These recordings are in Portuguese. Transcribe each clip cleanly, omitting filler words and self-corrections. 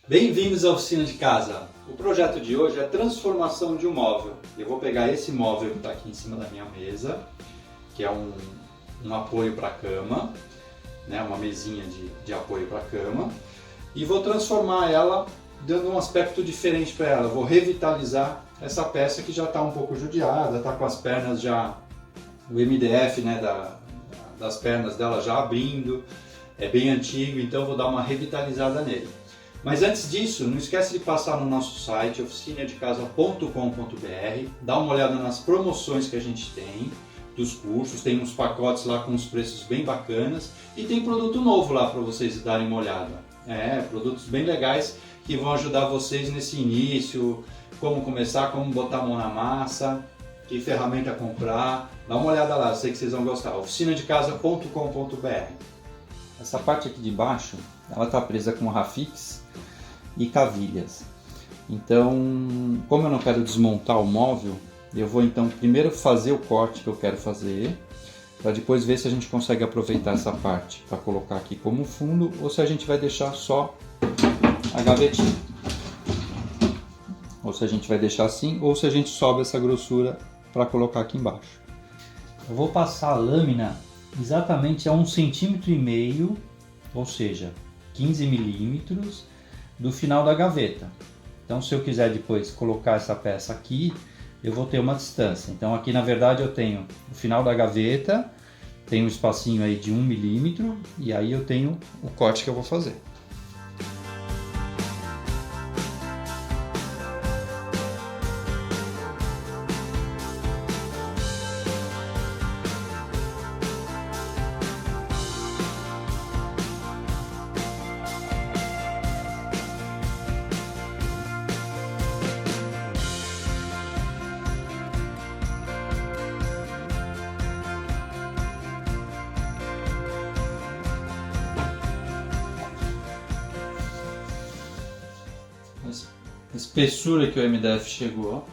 Bem-vindos à Oficina de Casa. O projeto de hoje é a transformação de um móvel. Eu vou pegar esse móvel que está aqui em cima da minha mesa, que é um apoio para a cama, né? Uma mesinha de apoio para a cama, e vou transformar ela, dando um aspecto diferente para ela. Vou revitalizar essa peça que já está um pouco judiada, está com as pernas já, o MDF, né, das pernas dela já abrindo, é bem antigo, então vou dar uma revitalizada nele. Mas antes disso, não esquece de passar no nosso site oficinadecasa.com.br, dá uma olhada nas promoções que a gente tem dos cursos, tem uns pacotes lá com os preços bem bacanas e tem produto novo lá para vocês darem uma olhada. Produtos bem legais que vão ajudar vocês nesse início, como começar, como botar a mão na massa, que ferramenta comprar. Dá uma olhada lá, eu sei que vocês vão gostar. oficinadecasa.com.br. Essa parte aqui de baixo, ela está presa com Rafix e cavilhas. Então, como eu não quero desmontar o móvel, eu vou então primeiro fazer o corte que eu quero fazer, para depois ver se a gente consegue aproveitar essa parte para colocar aqui como fundo, ou se a gente vai deixar só a gavetinha. Ou se a gente vai deixar assim, ou se a gente sobe essa grossura para colocar aqui embaixo. Eu vou passar a lâmina exatamente a 1,5 cm, ou seja, 15 milímetros do final da gaveta. Então, se eu quiser depois colocar essa peça aqui, eu vou ter uma distância. Então, aqui na verdade eu tenho o final da gaveta, tem um espacinho aí de 1 milímetro, e aí eu tenho o corte que eu vou fazer. A espessura que o MDF chegou.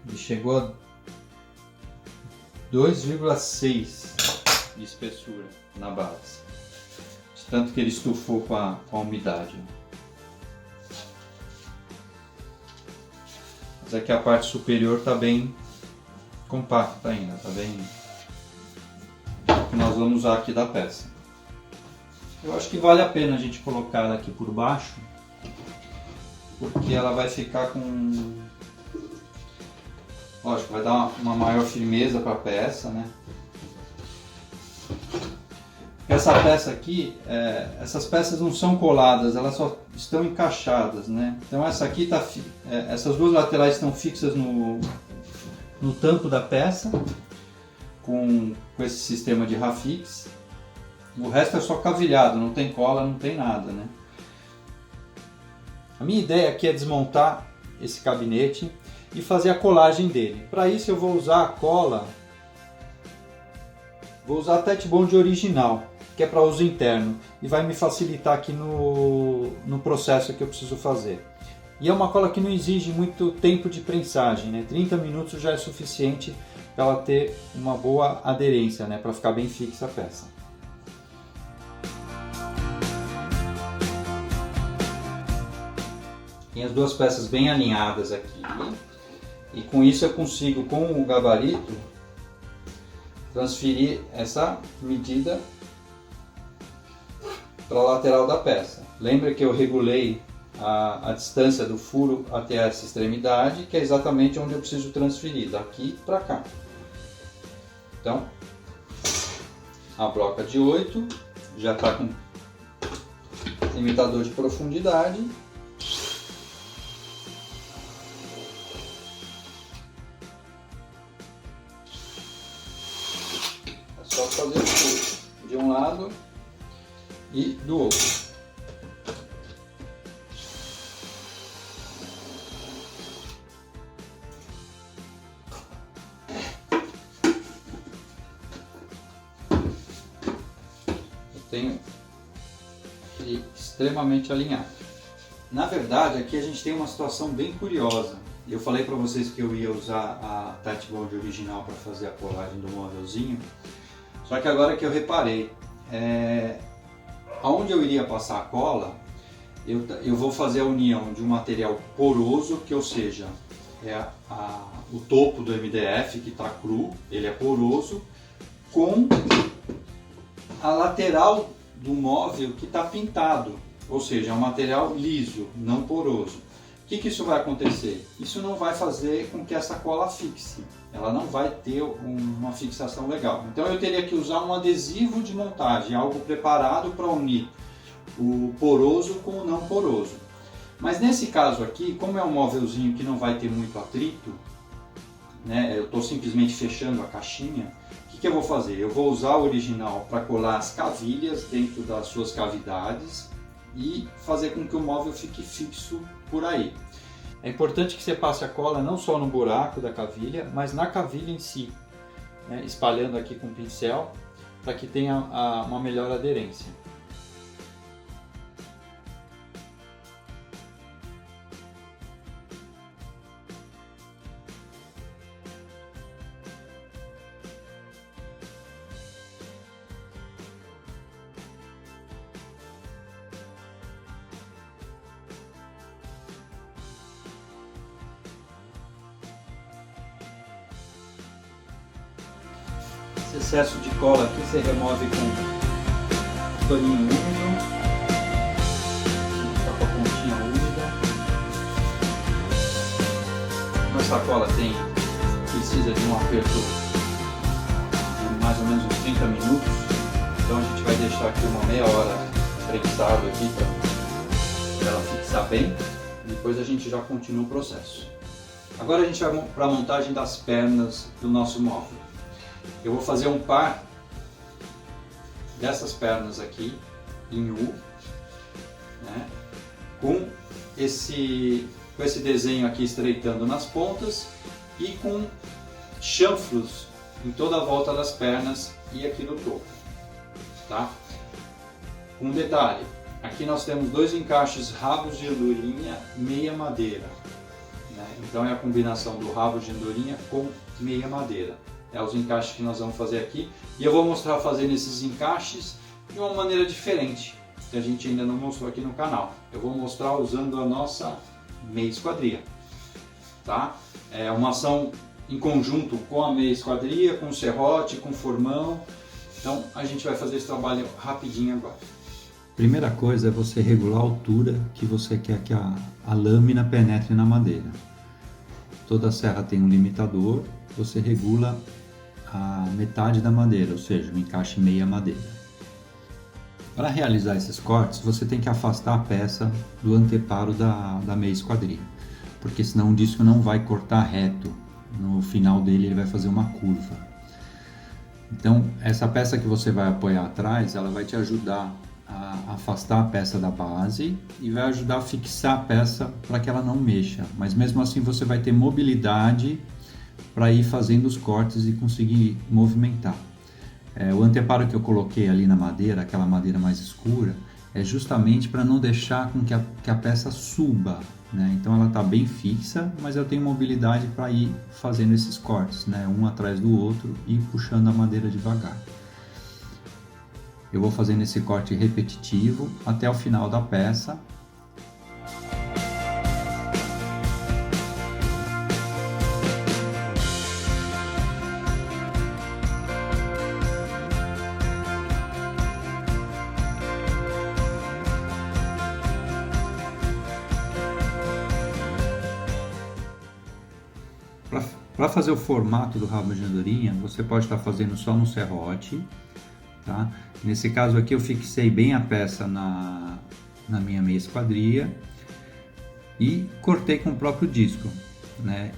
Ele chegou a 2,6 de espessura na base, de tanto que ele estufou com a umidade. Mas aqui a parte superior está bem compacta ainda, está bem. O que nós vamos usar aqui da peça. Eu acho que vale a pena a gente colocar ela aqui por baixo, porque ela vai ficar com... Lógico, vai dar uma maior firmeza para a peça, né? Essa peça aqui, essas peças não são coladas, elas só estão encaixadas, né? Então essa aqui tá, essas duas laterais estão fixas no tampo da peça, com esse sistema de Rafix. O resto é só cavilhado, não tem cola, não tem nada, né? A minha ideia aqui é desmontar esse gabinete e fazer a colagem dele. Para isso eu vou usar a cola, vou usar a Tetbond original, que é para uso interno, e vai me facilitar aqui no processo que eu preciso fazer. E é uma cola que não exige muito tempo de prensagem, né? 30 minutos já é suficiente para ela ter uma boa aderência, né? Para ficar bem fixa a peça. Tem as duas peças bem alinhadas aqui, e com isso eu consigo, com o gabarito, transferir essa medida para a lateral da peça. Lembra que eu regulei a distância do furo até essa extremidade, que é exatamente onde eu preciso transferir, daqui para cá. Então, a broca de 8 já está com limitador de profundidade. É só fazer o furo de um lado e do outro. Eu tenho ele extremamente alinhado. Na verdade, aqui a gente tem uma situação bem curiosa. Eu falei para vocês que eu ia usar a Titebond original para fazer a colagem do móvelzinho, só que agora que eu reparei, aonde eu iria passar a cola, eu vou fazer a união de um material poroso, que ou seja, o topo do MDF que está cru, ele é poroso, com a lateral do móvel que está pintado, ou seja, é um material liso, não poroso. O que isso vai acontecer? Isso não vai fazer com que essa cola fixe, ela não vai ter uma fixação legal. Então eu teria que usar um adesivo de montagem, algo preparado para unir o poroso com o não poroso. Mas nesse caso aqui, como é um móvelzinho que não vai ter muito atrito, né, eu estou simplesmente fechando a caixinha, o que eu vou fazer? Eu vou usar o original para colar as cavilhas dentro das suas cavidades e fazer com que o móvel fique fixo por aí. É importante que você passe a cola não só no buraco da cavilha, mas na cavilha em si, né, espalhando aqui com o pincel, para que tenha uma melhor aderência. Esse excesso de cola aqui você remove com paninho úmido, só com a pontinha úmida. Nossa cola precisa de um aperto de mais ou menos uns 30 minutos, então a gente vai deixar aqui uma meia hora prensado aqui para ela fixar bem, depois a gente já continua o processo. Agora a gente vai para a montagem das pernas do nosso móvel. Eu vou fazer um par dessas pernas aqui em U, né, com esse desenho aqui estreitando nas pontas e com chanfros em toda a volta das pernas e aqui no topo, tá? Um detalhe, aqui nós temos dois encaixes rabos de andorinha meia madeira, né? Então é a combinação do rabo de andorinha com meia madeira. É os encaixes que nós vamos fazer aqui, e eu vou mostrar fazendo esses encaixes de uma maneira diferente, que a gente ainda não mostrou aqui no canal. Eu vou mostrar usando a nossa meia esquadria, tá? É uma ação em conjunto com a meia esquadria, com o serrote, com o formão. Então a gente vai fazer esse trabalho rapidinho agora. Primeira coisa é você regular a altura que você quer que a lâmina penetre na madeira. Toda serra tem um limitador, você regula a metade da madeira, ou seja, o encaixe meia madeira. Para realizar esses cortes, você tem que afastar a peça do anteparo da meia esquadria, porque senão o disco não vai cortar reto, no final dele ele vai fazer uma curva. Então, essa peça que você vai apoiar atrás, ela vai te ajudar a afastar a peça da base e vai ajudar a fixar a peça para que ela não mexa, mas mesmo assim você vai ter mobilidade para ir fazendo os cortes e conseguir movimentar. O anteparo que eu coloquei ali na madeira, aquela madeira mais escura, é justamente para não deixar com que a peça suba, né? Então ela está bem fixa, mas eu tenho mobilidade para ir fazendo esses cortes, né? Um atrás do outro e puxando a madeira devagar. Eu vou fazendo esse corte repetitivo até o final da peça. Para fazer o formato do rabo de andorinha, você pode estar fazendo só no serrote, tá? Nesse caso aqui eu fixei bem a peça na minha meia esquadria e cortei com o próprio disco. né?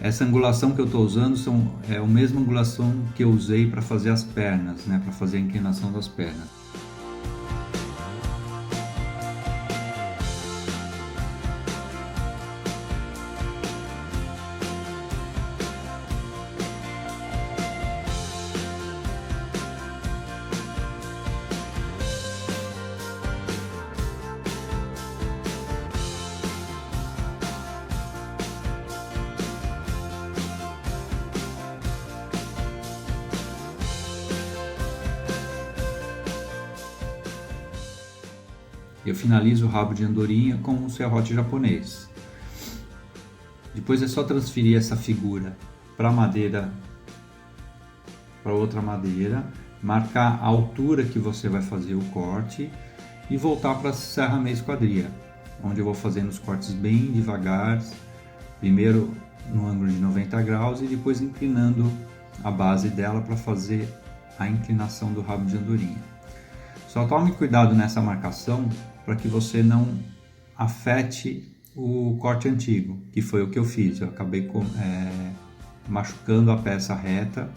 Essa angulação que eu estou usando é a mesma angulação que eu usei para fazer as pernas, né? Para fazer a inclinação das pernas. Eu finalizo o rabo de andorinha com um serrote japonês. Depois é só transferir essa figura para madeira, para outra madeira, marcar a altura que você vai fazer o corte e voltar para a serra meia esquadria, onde eu vou fazendo os cortes bem devagar, primeiro no ângulo de 90 graus e depois inclinando a base dela para fazer a inclinação do rabo de andorinha. Só tome cuidado nessa marcação para que você não afete o corte antigo, que foi o que eu fiz. Eu acabei machucando a peça reta,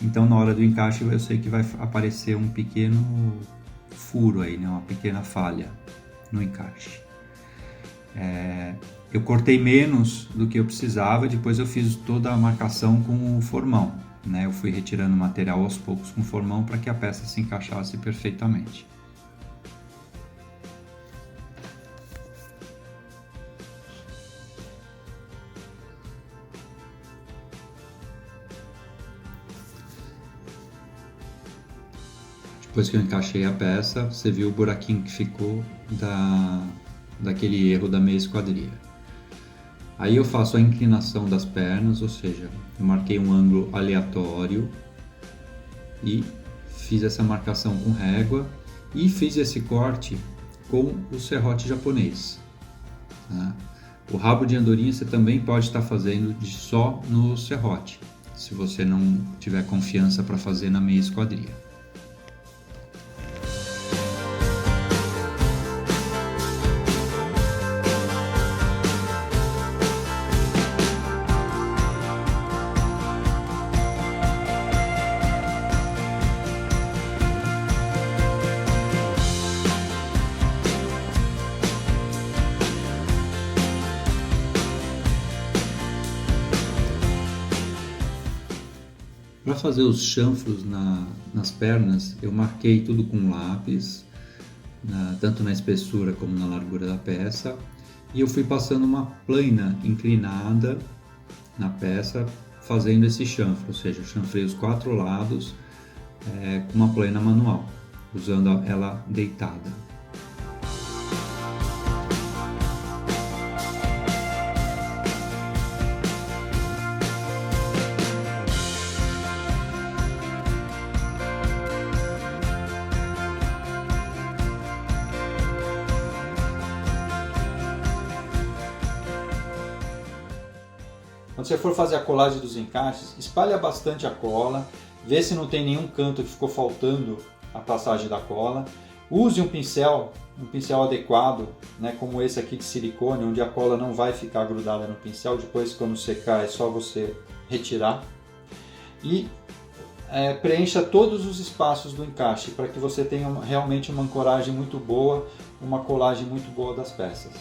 então na hora do encaixe eu sei que vai aparecer um pequeno furo aí, né? Uma pequena falha no encaixe. Eu cortei menos do que eu precisava, depois eu fiz toda a marcação com o formão, né? Eu fui retirando o material aos poucos com o formão para que a peça se encaixasse perfeitamente. Depois que eu encaixei a peça, você viu o buraquinho que ficou daquele erro da meia esquadria. Aí eu faço a inclinação das pernas, ou seja, eu marquei um ângulo aleatório e fiz essa marcação com régua e fiz esse corte com o serrote japonês. Tá? O rabo de andorinha você também pode estar fazendo só no serrote, se você não tiver confiança para fazer na meia esquadria. Para fazer os chanfros nas pernas, eu marquei tudo com lápis, tanto na espessura como na largura da peça, e eu fui passando uma plana inclinada na peça, fazendo esse chanfro, ou seja, eu chanfrei os 4 lados com uma plana manual, usando ela deitada. Quando você for fazer a colagem dos encaixes, espalha bastante a cola, vê se não tem nenhum canto que ficou faltando a passagem da cola. Use um pincel adequado, né, como esse aqui de silicone, onde a cola não vai ficar grudada no pincel, depois quando secar é só você retirar. E preencha todos os espaços do encaixe para que você tenha realmente uma ancoragem muito boa, uma colagem muito boa das peças.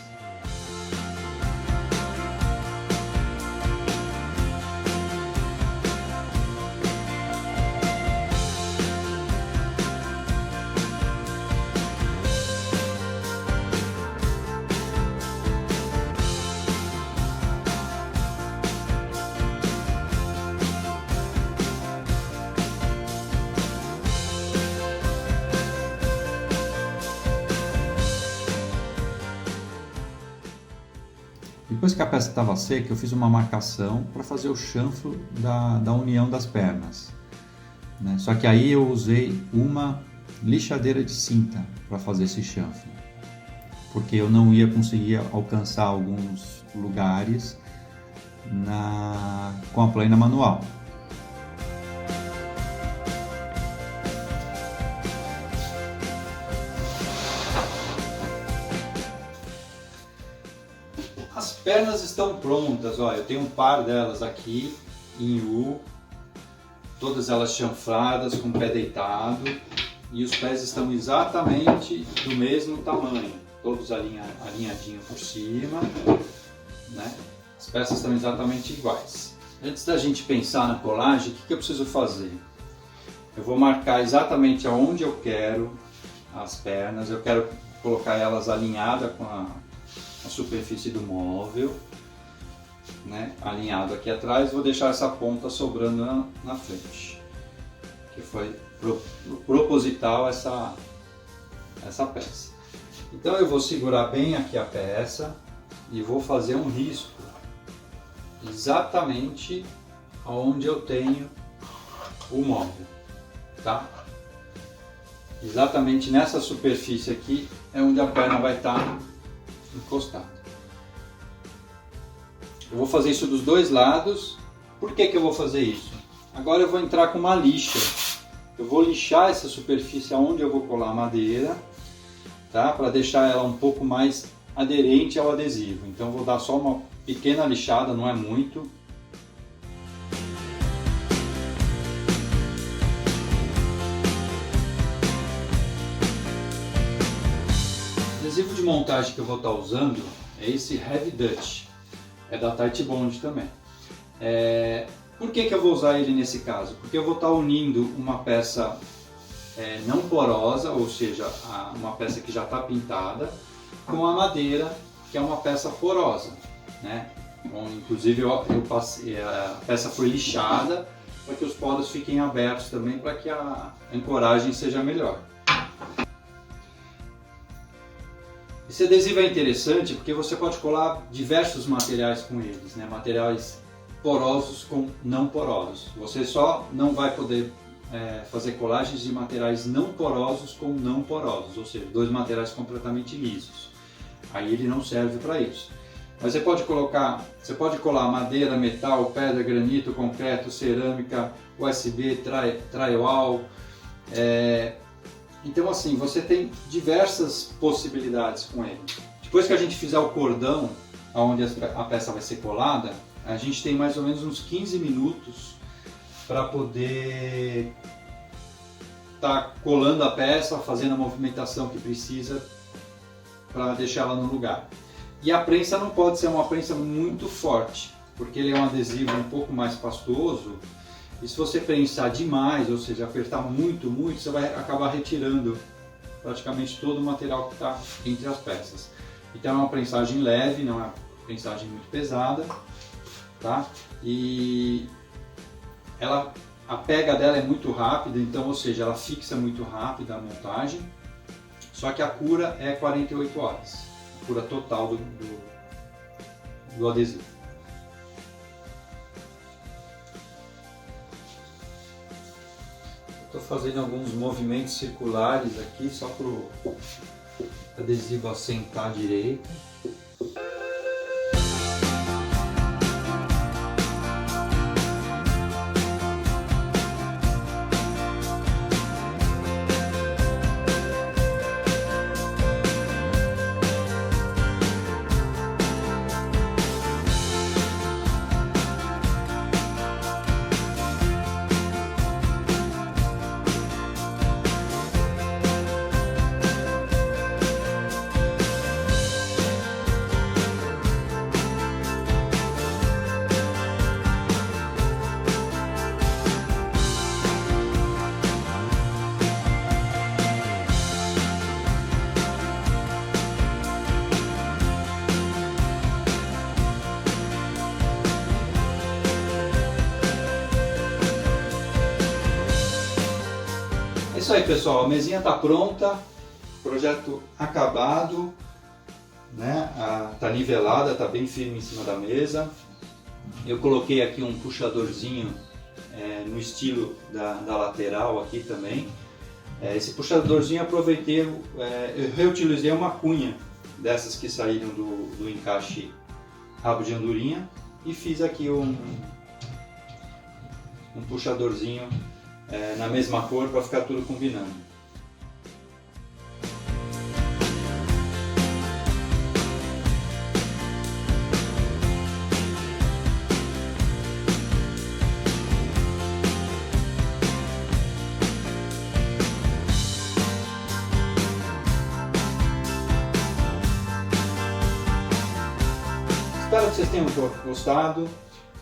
Depois que a peça estava seca, eu fiz uma marcação para fazer o chanfro da união das pernas, né? Só que aí eu usei uma lixadeira de cinta para fazer esse chanfro, porque eu não ia conseguir alcançar alguns lugares com a plana manual. As pernas estão prontas, ó, eu tenho um par delas aqui em U, todas elas chanfradas, com o pé deitado, e os pés estão exatamente do mesmo tamanho, todos alinhadinhos por cima, né? As peças estão exatamente iguais. Antes da gente pensar na colagem, o que eu preciso fazer? Eu vou marcar exatamente aonde eu quero as pernas, eu quero colocar elas alinhadas com a superfície do móvel, né? Alinhado aqui atrás, vou deixar essa ponta sobrando na frente, que foi proposital essa peça. Então eu vou segurar bem aqui a peça e vou fazer um risco exatamente onde eu tenho o móvel, tá? Exatamente nessa superfície aqui é onde a perna vai estar encostada. Eu vou fazer isso dos dois lados. Por que eu vou fazer isso? Agora eu vou entrar com uma lixa. Eu vou lixar essa superfície onde eu vou colar a madeira, tá? Para deixar ela um pouco mais aderente ao adesivo. Então vou dar só uma pequena lixada, não é muito. O adesivo de montagem que eu vou estar usando é esse Heavy Dutch, é da Titebond também. Por que eu vou usar ele nesse caso? Porque eu vou estar unindo uma peça não porosa, ou seja, uma peça que já está pintada, com a madeira, que é uma peça porosa, né? Bom, inclusive a peça foi lixada para que os poros fiquem abertos também, para que a ancoragem seja melhor. Esse adesivo é interessante porque você pode colar diversos materiais com eles, né? Materiais porosos com não porosos. Você só não vai poder fazer colagens de materiais não porosos com não porosos, ou seja, dois materiais completamente lisos. Aí ele não serve para isso. Mas você pode colar madeira, metal, pedra, granito, concreto, cerâmica, USB, drywall. Então assim, você tem diversas possibilidades com ele. Depois que a gente fizer o cordão, onde a peça vai ser colada, a gente tem mais ou menos uns 15 minutos para poder estar colando a peça, fazendo a movimentação que precisa para deixar ela no lugar. E a prensa não pode ser uma prensa muito forte, porque ele é um adesivo um pouco mais pastoso. E se você prensar demais, ou seja, apertar muito, você vai acabar retirando praticamente todo o material que está entre as peças. Então é uma prensagem leve, não é uma prensagem muito pesada, tá? E a pega dela é muito rápida, então, ou seja, ela fixa muito rápido a montagem. Só que a cura é 48 horas, a cura total do adesivo. Estou fazendo alguns movimentos circulares aqui, só para o adesivo assentar direito. É isso aí, pessoal, a mesinha está pronta, projeto acabado, né? Tá nivelada, tá bem firme em cima da mesa. Eu coloquei aqui um puxadorzinho no estilo da lateral aqui também. Esse puxadorzinho eu aproveitei, eu reutilizei uma cunha dessas que saíram do encaixe rabo de andorinha e fiz aqui um puxadorzinho na mesma cor para ficar tudo combinando. que vocês tenham gostado,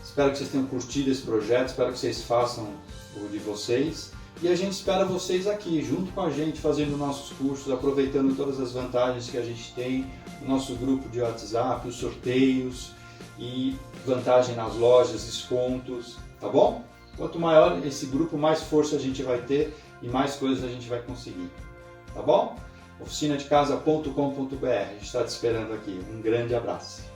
espero que vocês tenham curtido esse projeto, espero que vocês façam o de vocês. E a gente espera vocês aqui, junto com a gente, fazendo nossos cursos, aproveitando todas as vantagens que a gente tem, o nosso grupo de WhatsApp, os sorteios e vantagem nas lojas, descontos, tá bom? Quanto maior esse grupo, mais força a gente vai ter e mais coisas a gente vai conseguir, tá bom? oficinadecasa.com.br, a gente está te esperando aqui. Um grande abraço.